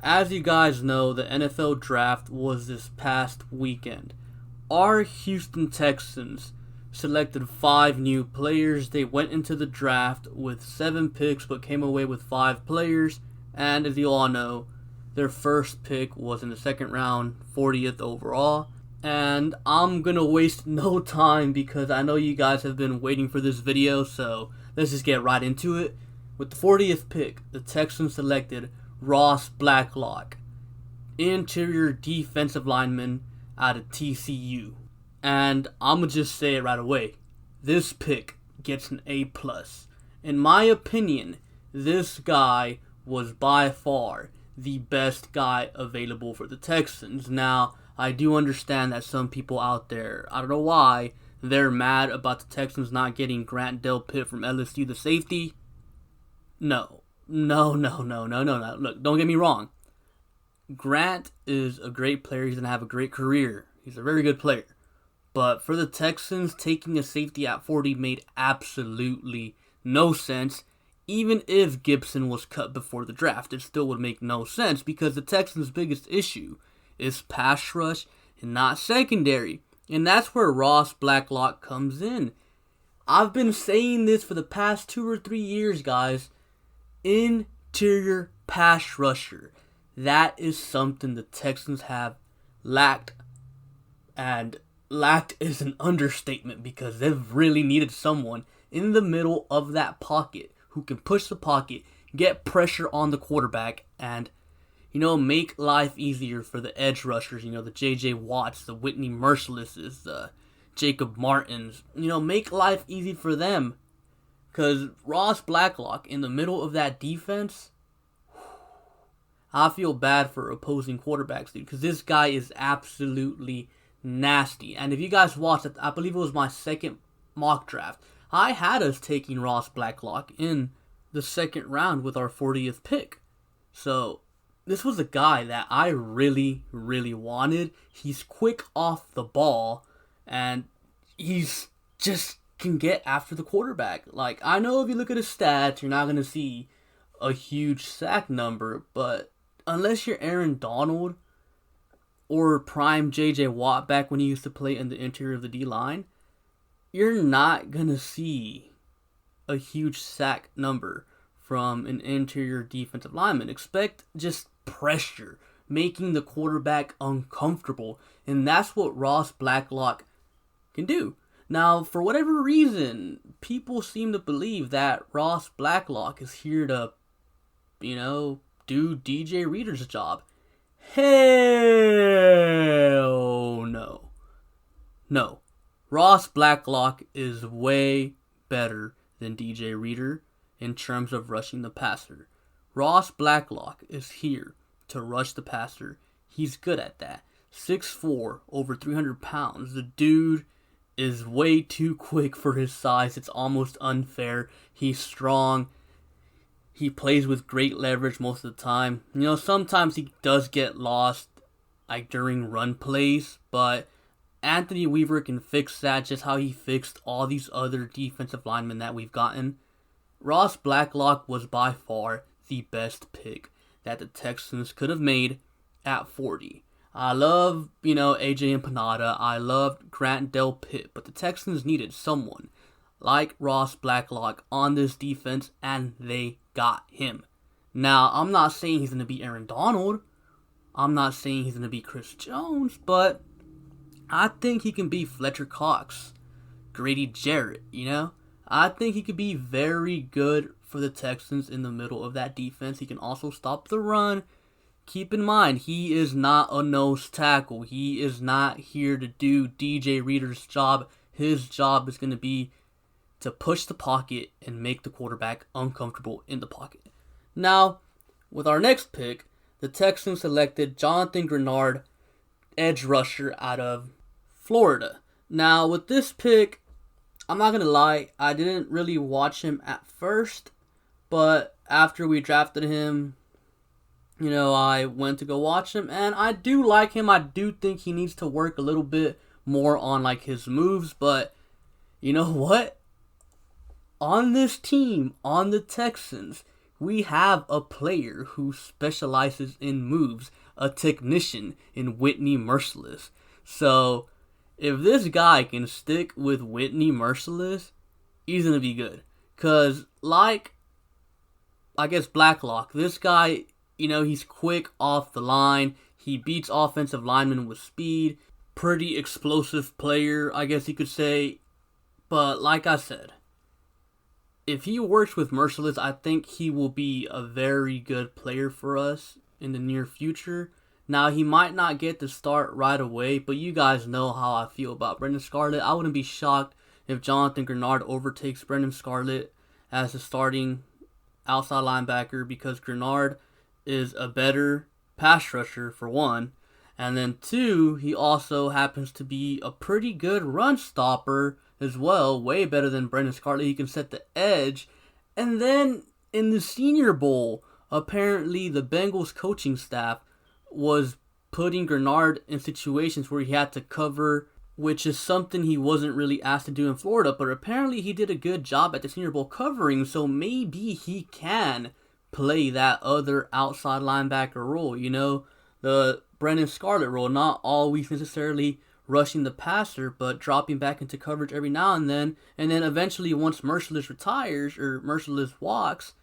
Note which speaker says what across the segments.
Speaker 1: as you guys know, the NFL draft was this past weekend. Our Houston Texans selected 5 new players. They went into the draft with 7 picks but came away with 5 players. And as you all know, their first pick was in the second round, 40th overall. And I'm going to waste no time because I know you guys have been waiting for this video, so let's just get right into it. With the 40th pick, the Texans selected Ross Blacklock, interior defensive lineman out of TCU. And I'm going to just say it right away. This pick gets an A+. In my opinion, this guy was by far the best guy available for the Texans. Now, I do understand that some people out there, I don't know why, they're mad about the Texans not getting Grant Delpit from LSU, the safety. No. Look, don't get me wrong. Grant is a great player. He's going to have a great career. He's a very good player. But for the Texans, taking a safety at 40 made absolutely no sense. Even if Gibson was cut before the draft, it still would make no sense because the Texans' biggest issue is pass rush and not secondary. And that's where Ross Blacklock comes in. I've been saying this for the past 2 or 3 years, guys. Interior pass rusher. That is something the Texans have lacked. And lacked is an understatement because they've really needed someone in the middle of that pocket who can push the pocket, get pressure on the quarterback, and, make life easier for the edge rushers. The J.J. Watts, the Whitney Mercilesses, the Jacob Martins. Make life easy for them. Because Ross Blacklock in the middle of that defense, I feel bad for opposing quarterbacks, dude. Because this guy is absolutely nasty. And if you guys watched it, I believe it was my second mock draft, I had us taking Ross Blacklock in the second round with our 40th pick. So this was a guy that I really, really wanted. He's quick off the ball, and he's just can get after the quarterback. Like, I know if you look at his stats, you're not going to see a huge sack number, but unless you're Aaron Donald or prime J.J. Watt back when he used to play in the interior of the D-line, you're not going to see a huge sack number from an interior defensive lineman. Expect just pressure, making the quarterback uncomfortable, and that's what Ross Blacklock can do. Now, for whatever reason, people seem to believe that Ross Blacklock is here to, do DJ Reader's job. Hell no. No. Ross Blacklock is way better than DJ Reader in terms of rushing the passer. Ross Blacklock is here to rush the passer. He's good at that. 6'4", over 300 pounds. The dude is way too quick for his size. It's almost unfair. He's strong. He plays with great leverage most of the time. Sometimes he does get lost, like during run plays, but Anthony Weaver can fix that just how he fixed all these other defensive linemen that we've gotten. Ross Blacklock was by far the best pick that the Texans could have made at 40. I love, AJ Empanada. I loved Grant Delpit, but the Texans needed someone like Ross Blacklock on this defense, and they got him. Now, I'm not saying he's going to be Aaron Donald. I'm not saying he's going to be Chris Jones, but I think he can be Fletcher Cox, Grady Jarrett, I think he could be very good for the Texans in the middle of that defense. He can also stop the run. Keep in mind, he is not a nose tackle. He is not here to do DJ Reader's job. His job is going to be to push the pocket and make the quarterback uncomfortable in the pocket. Now, with our next pick, the Texans selected Jonathan Granard, edge rusher out of Florida. Now, with this pick, I'm not going to lie, I didn't really watch him at first, but after we drafted him, I went to go watch him, and I do like him. I do think he needs to work a little bit more on, his moves, but you know what? On this team, on the Texans, we have a player who specializes in moves, a technician in Whitney Merciless. So, if this guy can stick with Whitney Merciless, he's going to be good. Because, like, I guess Blacklock, this guy, he's quick off the line. He beats offensive linemen with speed. Pretty explosive player, I guess you could say. But, like I said, if he works with Merciless, I think he will be a very good player for us in the near future. Now, he might not get the start right away, but you guys know how I feel about Brendan Scarlett. I wouldn't be shocked if Jonathan Granard overtakes Brendan Scarlett as the starting outside linebacker, because Granard is a better pass rusher, for one. And then two, he also happens to be a pretty good run stopper as well, way better than Brendan Scarlett. He can set the edge. And then in the Senior Bowl, apparently the Bengals coaching staff was putting Granard in situations where he had to cover, which is something he wasn't really asked to do in Florida, but apparently he did a good job at the Senior Bowl covering, so maybe he can play that other outside linebacker role, the Brendan Scarlett role, not always necessarily rushing the passer, but dropping back into coverage every now and then eventually once Merciless retires or Merciless walks,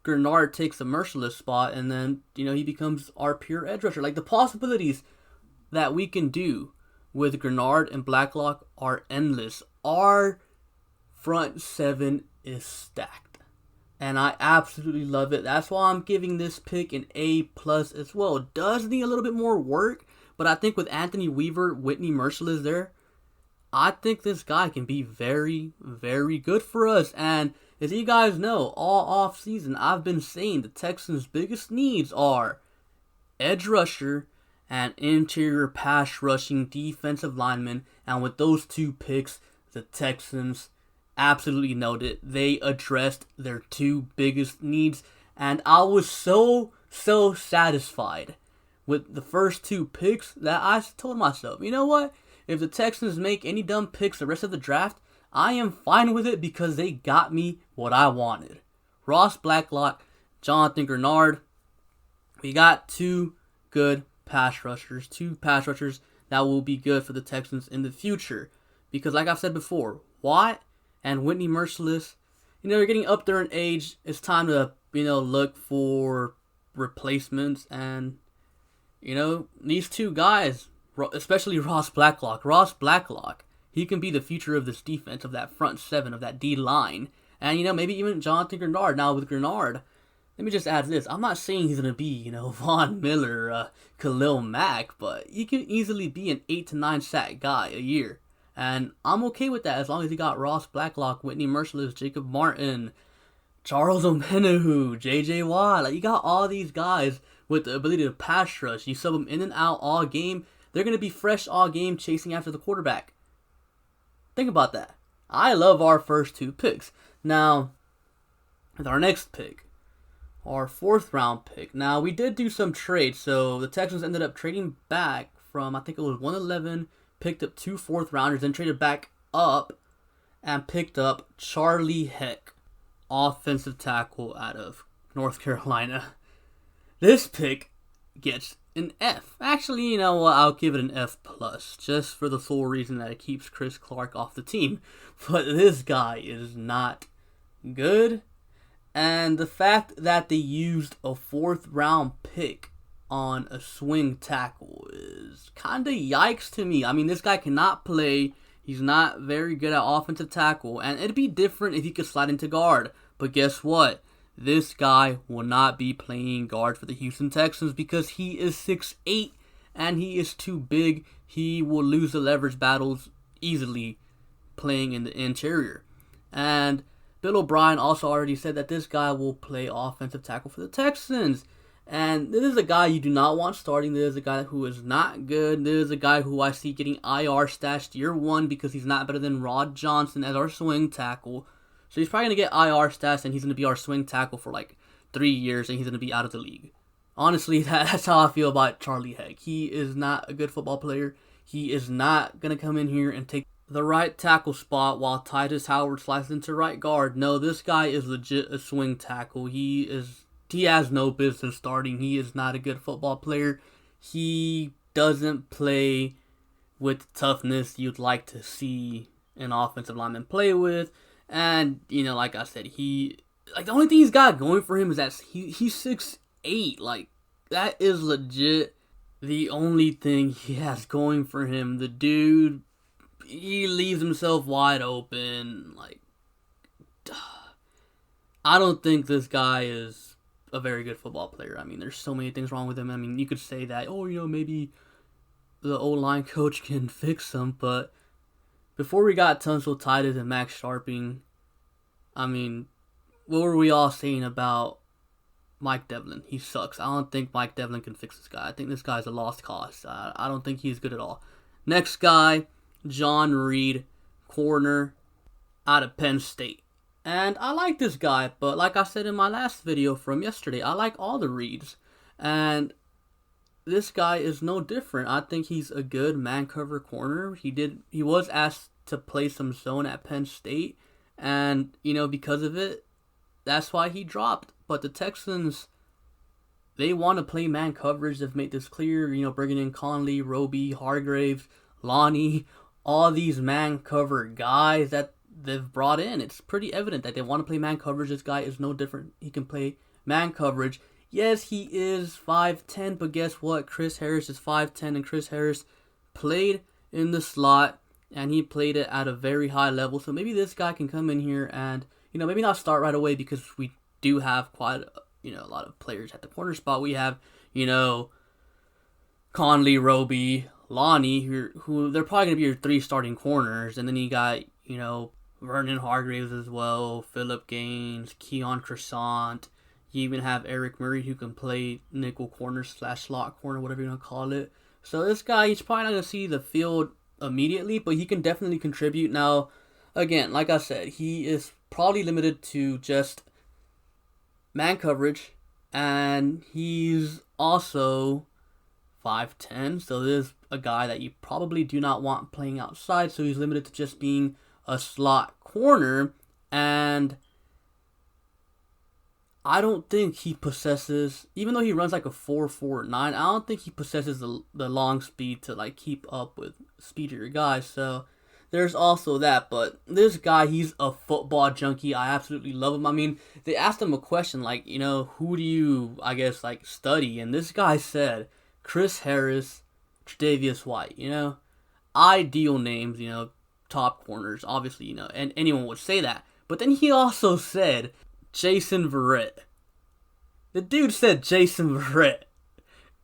Speaker 1: Granard takes the Merciless spot, and then, he becomes our pure edge rusher. Like, the possibilities that we can do with Granard and Blacklock are endless. Our front seven is stacked, and I absolutely love it. That's why I'm giving this pick an A+ as well. It does need a little bit more work, but I think with Anthony Weaver, Whitney Merciless there, I think this guy can be very, very good for us. And as you guys know, all off season, I've been saying the Texans' biggest needs are edge rusher and interior pass rushing defensive lineman. And with those two picks, the Texans absolutely nailed it. They addressed their two biggest needs. And I was so satisfied with the first two picks that I told myself, you know what? If the Texans make any dumb picks the rest of the draft, I am fine with it because they got me what I wanted. Ross Blacklock, Jonathan Granard. We got two good pass rushers. Two pass rushers that will be good for the Texans in the future. Because like I've said before, Watt and Whitney Merciless, they're getting up there in age. It's time to, look for replacements. And, these two guys, especially Ross Blacklock, he can be the future of this defense, of that front seven, of that D-line. And, maybe even Jonathan Granard. Now, with Granard, let me just add this. I'm not saying he's going to be, Von Miller, Khalil Mack, but he can easily be an 8 to 9 sack guy a year. And I'm okay with that as long as he got Ross Blacklock, Whitney Merciless, Jacob Martin, Charles Omenihu, J.J. Watt. Like, you got all these guys with the ability to pass rush. You sub them in and out all game. They're going to be fresh all game chasing after the quarterback. Think about that. I love our first two picks. Now, with our next pick, our 4th round pick. Now, we did do some trades. So, the Texans ended up trading back from, I think it was 111, picked up 2 4th rounders, then traded back up and picked up Charlie Heck, offensive tackle out of North Carolina. This pick gets an F. Actually, you know what? I'll give it an F+, just for the sole reason that it keeps Chris Clark off the team. But this guy is not good. And the fact that they used a 4th round pick on a swing tackle is kind of yikes to me. I mean, this guy cannot play. He's not very good at offensive tackle. And it'd be different if he could slide into guard. But guess what? This guy will not be playing guard for the Houston Texans because he is 6'8", and he is too big. He will lose the leverage battles easily playing in the interior. And Bill O'Brien also already said that this guy will play offensive tackle for the Texans. And this is a guy you do not want starting. This is a guy who is not good. This is a guy who I see getting IR stashed year 1 because he's not better than Rod Johnson as our swing tackle. So he's probably going to get IR stats, and he's going to be our swing tackle for like 3 years, and he's going to be out of the league. Honestly, that's how I feel about Charlie Heck. He is not a good football player. He is not going to come in here and take the right tackle spot while Titus Howard slides into right guard. No, this guy is legit a swing tackle. He is he has no business starting. He is not a good football player. He doesn't play with toughness you'd like to see an offensive lineman play with. And, like I said, the only thing he's got going for him is that he's 6'8". Like, that is legit the only thing he has going for him. The dude, he leaves himself wide open. Like, I don't think this guy is a very good football player. I mean, there's so many things wrong with him. I mean, you could say that, maybe the O-line coach can fix him, but before we got Tunsil Titus and Max Sharping, I mean, what were we all saying about Mike Devlin? He sucks. I don't think Mike Devlin can fix this guy. I think this guy's a lost cause. I don't think he's good at all. Next guy, John Reed, corner out of Penn State. And I like this guy, but like I said in my last video from yesterday, I like all the Reeds. And this guy is no different. I think he's a good man cover corner. He was asked to play some zone at Penn State, and because of it, that's why he dropped. But the Texans, they want to play man coverage. They've made this clear. Bringing in Conley, Roby, Hargraves, Lonnie, all these man cover guys that they've brought in. It's pretty evident that they want to play man coverage. This guy is no different. He can play man coverage. Yes, he is 5'10", but guess what? Chris Harris is 5'10", and Chris Harris played in the slot, and he played it at a very high level. So maybe this guy can come in here and, maybe not start right away, because we do have quite, a lot of players at the corner spot. We have, Conley, Roby, Lonnie, who they're probably going to be your 3 starting corners. And then you got, Vernon Hargraves as well, Phillip Gaines, Keon Croissant. You even have Eric Murray, who can play nickel corner / slot corner, whatever you want to call it. So this guy, he's probably not going to see the field immediately, but he can definitely contribute. Now, again, like I said, he is probably limited to just man coverage, and he's also 5'10", so this is a guy that you probably do not want playing outside, so he's limited to just being a slot corner. And I don't think he possesses, even though he runs like a 4.49, I don't think he possesses the long speed to keep up with speedier guys. So there's also that. But this guy, he's a football junkie. I absolutely love him. I mean, they asked him a question who do you, study? And this guy said Chris Harris, Tre'Davious White. Ideal names, top corners, obviously, and anyone would say that. But then he also said Jason Verrett. The dude said Jason Verrett.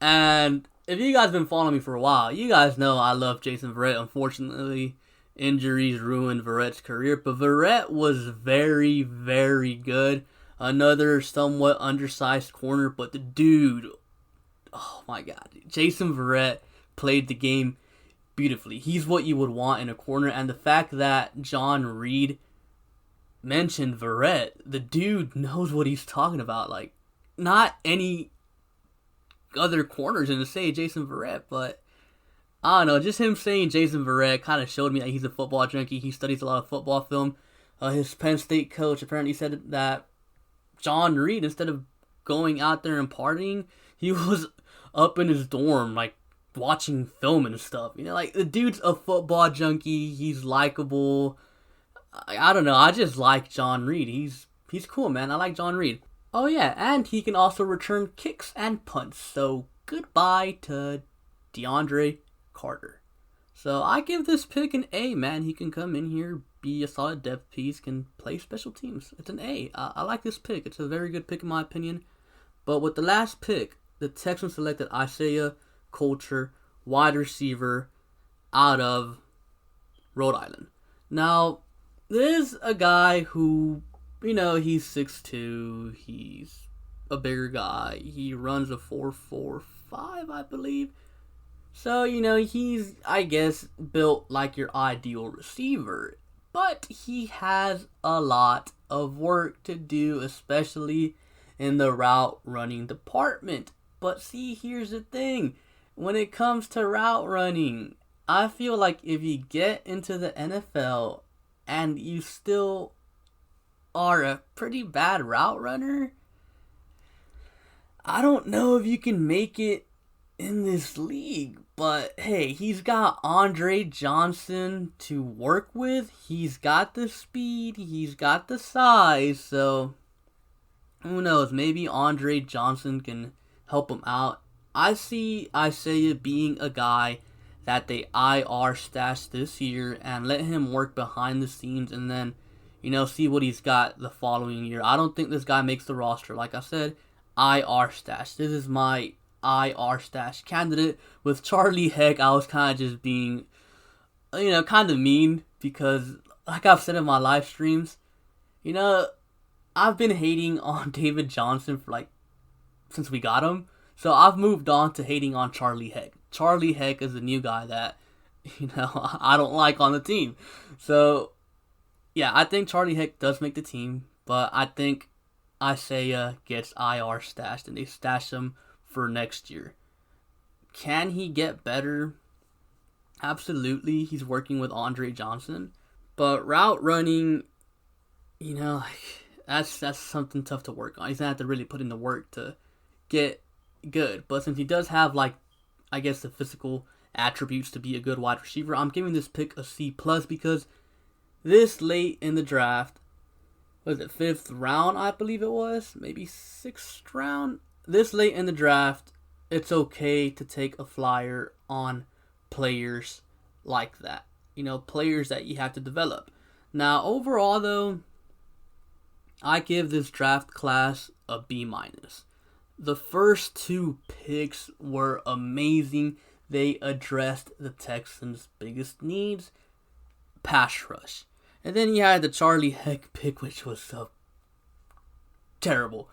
Speaker 1: And if you guys have been following me for a while, you guys know I love Jason Verrett. Unfortunately, injuries ruined Verrett's career. But Verrett was very, very good. Another somewhat undersized corner. But the dude, oh my God. Jason Verrett played the game beautifully. He's what you would want in a corner. And the fact that John Reed mentioned Verrett, the dude knows what he's talking about. Not any other corners in to say Jason Verrett, but I don't know, just him saying Jason Verrett kind of showed me that he's a football junkie. He studies a lot of football film. His Penn State coach apparently said that John Reed, instead of going out there and partying, he was up in his dorm, watching film and stuff. The dude's a football junkie. He's likable. I don't know. I just like John Reed. He's cool, man. I like John Reed. Oh, yeah. And he can also return kicks and punts. So, goodbye to DeAndre Carter. So, I give this pick an A, man. He can come in here, be a solid depth piece, can play special teams. It's an A. I like this pick. It's a very good pick in my opinion. But with the last pick, the Texans selected Isaiah Coulter, wide receiver, out of Rhode Island. Now, there's a guy who, he's 6'2", he's a bigger guy, he runs a 4.45, I believe. So, he's, I guess, built like your ideal receiver. But he has a lot of work to do, especially in the route running department. But see, here's the thing. When it comes to route running, I feel like if you get into the NFL and you still are a pretty bad route runner, I don't know if you can make it in this league, but hey, he's got Andre Johnson to work with. He's got the speed, he's got the size, so who knows? Maybe Andre Johnson can help him out. I see Isaiah being a guy that they IR stash this year and let him work behind the scenes and then, see what he's got the following year. I don't think this guy makes the roster. Like I said, IR stash. This is my IR stash candidate. With Charlie Heck, I was kind of just being, kind of mean because, like I've said in my live streams, I've been hating on David Johnson for since we got him. So I've moved on to hating on Charlie Heck. Charlie Heck is the new guy that, I don't like on the team. So, yeah, I think Charlie Heck does make the team, but I think Isaiah gets IR stashed and they stash him for next year. Can he get better? Absolutely. He's working with Andre Johnson. But route running, that's something tough to work on. He's going to have to really put in the work to get good. But since he does have, the physical attributes to be a good wide receiver, I'm giving this pick a C+ because this late in the draft, was it 5th round, I believe it was? Maybe 6th round? This late in the draft, it's okay to take a flyer on players like that. Players that you have to develop. Now, overall, though, I give this draft class a B-. The first 2 picks were amazing. They addressed the Texans' biggest needs, pass rush. And then you had the Charlie Heck pick, which was a terrible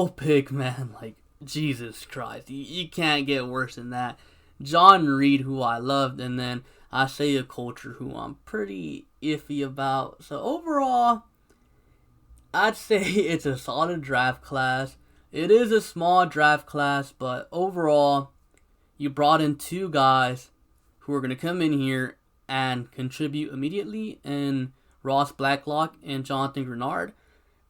Speaker 1: pick, man. Jesus Christ. You can't get worse than that. John Reed, who I loved, and then Isaiah Coulter, who I'm pretty iffy about. So overall, I'd say it's a solid draft class. It is a small draft class, but overall, you brought in 2 guys who are going to come in here and contribute immediately in Ross Blacklock and Jonathan Granard.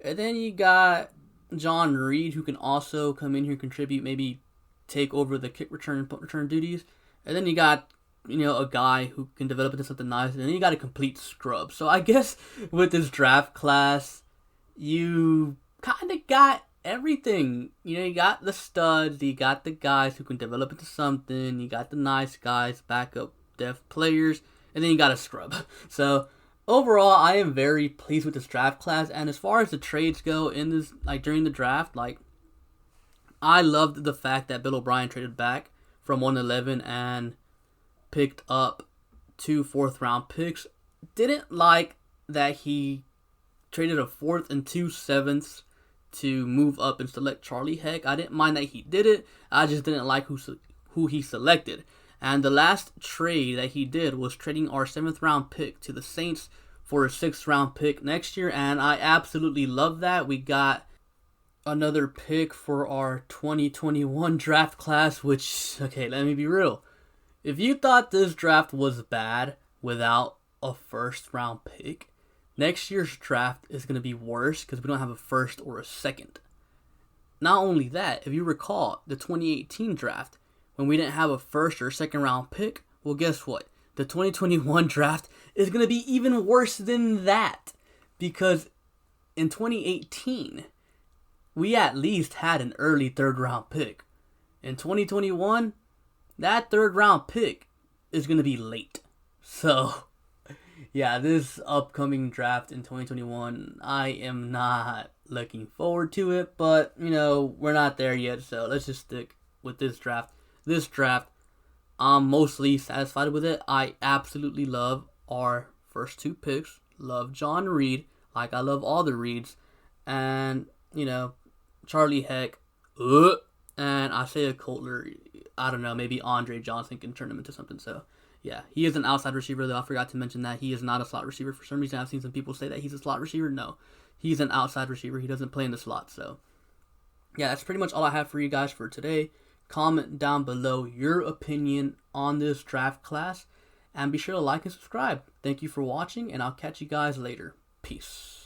Speaker 1: And then you got John Reed, who can also come in here and contribute, maybe take over the kick return and punt return duties. And then you got, a guy who can develop into something nice. And then you got a complete scrub. So I guess with this draft class, you kind of got everything. You got the studs, you got the guys who can develop into something, you got the nice guys, backup depth players, and then you got a scrub. So overall, I am very pleased with this draft class. And as far as the trades go in this, during the draft, I loved the fact that Bill O'Brien traded back from 111 and picked up 2 4th-round picks. Didn't like that he traded a 4th and 2 7ths to move up and select Charlie Heck. I didn't mind that he did it. I just didn't like who he selected. And the last trade that he did was trading our 7th-round pick to the Saints for a 6th-round pick next year, and I absolutely love that. We got another pick for our 2021 draft class, which, okay, let me be real. If you thought this draft was bad without a 1st-round pick, next year's draft is going to be worse because we don't have a 1st or a 2nd. Not only that, if you recall the 2018 draft, when we didn't have a 1st or 2nd round pick, well, guess what? The 2021 draft is going to be even worse than that. Because in 2018, we at least had an early 3rd round pick. In 2021, that 3rd round pick is going to be late. So, yeah, this upcoming draft in 2021, I am not looking forward to it. But, we're not there yet. So, let's just stick with this draft. This draft, I'm mostly satisfied with it. I absolutely love our first 2 picks. Love John Reed, like I love all the Reeds. And, Charlie Heck, and Isaiah Coulter. I don't know, maybe Andre Johnson can turn him into something. So, yeah, he is an outside receiver, though. I forgot to mention that he is not a slot receiver. For some reason, I've seen some people say that he's a slot receiver. No, he's an outside receiver. He doesn't play in the slot. So, yeah, that's pretty much all I have for you guys for today. Comment down below your opinion on this draft class. And be sure to like and subscribe. Thank you for watching, and I'll catch you guys later. Peace.